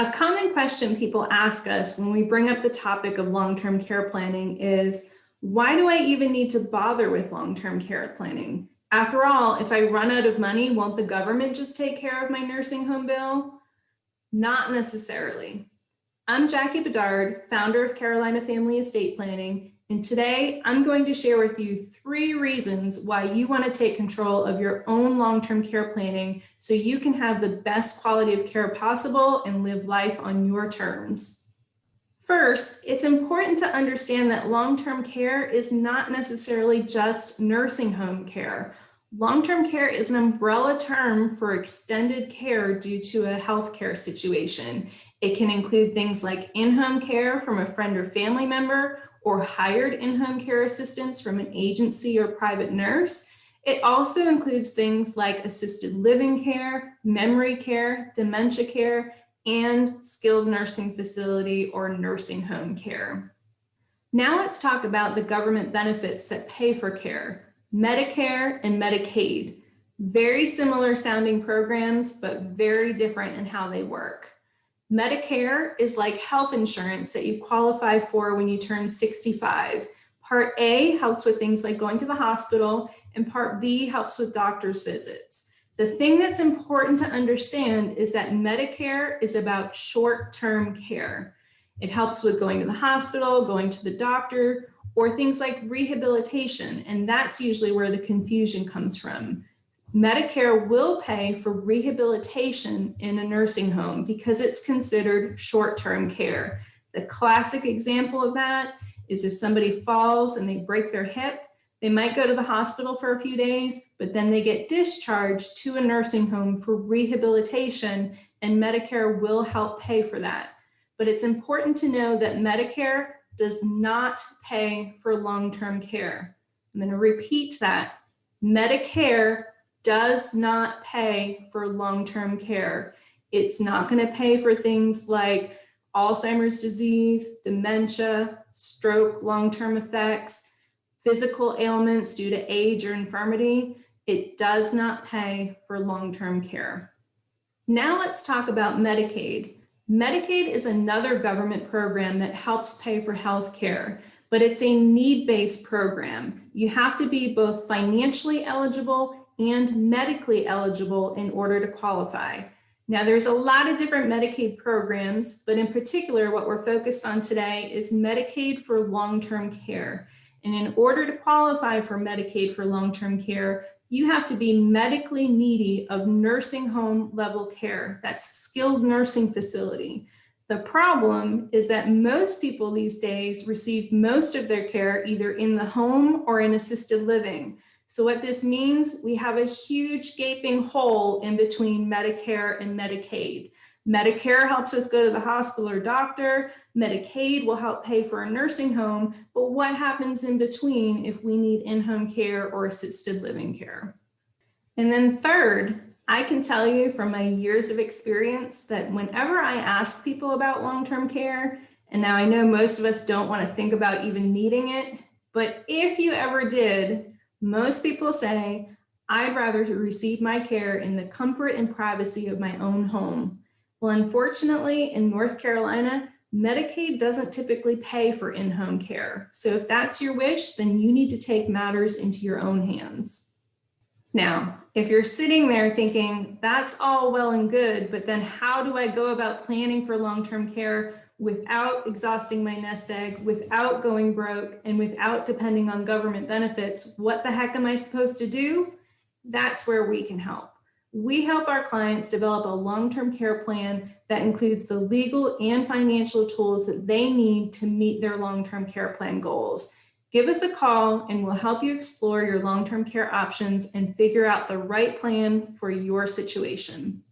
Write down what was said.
A common question people ask us when we bring up the topic of long-term care planning is, why do I even need to bother with long-term care planning? After all, if I run out of money, won't the government just take care of my nursing home bill? Not necessarily. I'm Jackie Bedard, founder of Carolina Family Estate Planning, and today I'm going to share with you 3 reasons why you want to take control of your own long-term care planning so you can have the best quality of care possible and live life on your terms. First, it's important to understand that long-term care is not necessarily just nursing home care. Long-term care is an umbrella term for extended care due to a healthcare situation. It can include things like in-home care from a friend or family member, or hired in-home care assistance from an agency or private nurse. It also includes things like assisted living care, memory care, dementia care, and skilled nursing facility or nursing home care. Now let's talk about the government benefits that pay for care, Medicare and Medicaid. Very similar sounding programs, but very different in how they work. Medicare is like health insurance that you qualify for when you turn 65. Part A helps with things like going to the hospital, and Part B helps with doctor's visits. The thing that's important to understand is that Medicare is about short-term care. It helps with going to the hospital, going to the doctor, or things like rehabilitation, and that's usually where the confusion comes from. Medicare will pay for rehabilitation in a nursing home because it's considered short-term care. The classic example of that is if somebody falls and they break their hip, they might go to the hospital for a few days, but then they get discharged to a nursing home for rehabilitation, and Medicare will help pay for that. But it's important to know that Medicare does not pay for long-term care. I'm going to repeat that. Medicare does not pay for long-term care. It's not going to pay for things like Alzheimer's disease, dementia, stroke, long-term effects, physical ailments due to age or infirmity. It does not pay for long-term care. Now let's talk about Medicaid. Medicaid is another government program that helps pay for health care, but it's a need-based program. You have to be both financially eligible and medically eligible in order to qualify. Now, there's a lot of different Medicaid programs, but in particular, what we're focused on today is Medicaid for long-term care. And in order to qualify for Medicaid for long-term care, you have to be medically needy of nursing home level care. That's skilled nursing facility. The problem is that most people these days receive most of their care either in the home or in assisted living. So what this means, we have a huge gaping hole in between Medicare and Medicaid. Medicare helps us go to the hospital or doctor. Medicaid will help pay for a nursing home, but what happens in between if we need in-home care or assisted living care? And then third, I can tell you from my years of experience that whenever I ask people about long-term care, and now I know most of us don't want to think about even needing it, but if you ever did, most people say, I'd rather receive my care in the comfort and privacy of my own home. Well, unfortunately, in North Carolina, Medicaid doesn't typically pay for in-home care. So if that's your wish, then you need to take matters into your own hands. Now, if you're sitting there thinking, that's all well and good, but then how do I go about planning for long-term care without exhausting my nest egg, without going broke, and without depending on government benefits? What the heck am I supposed to do? That's where we can help. We help our clients develop a long-term care plan that includes the legal and financial tools that they need to meet their long-term care plan goals. Give us a call and we'll help you explore your long-term care options and figure out the right plan for your situation.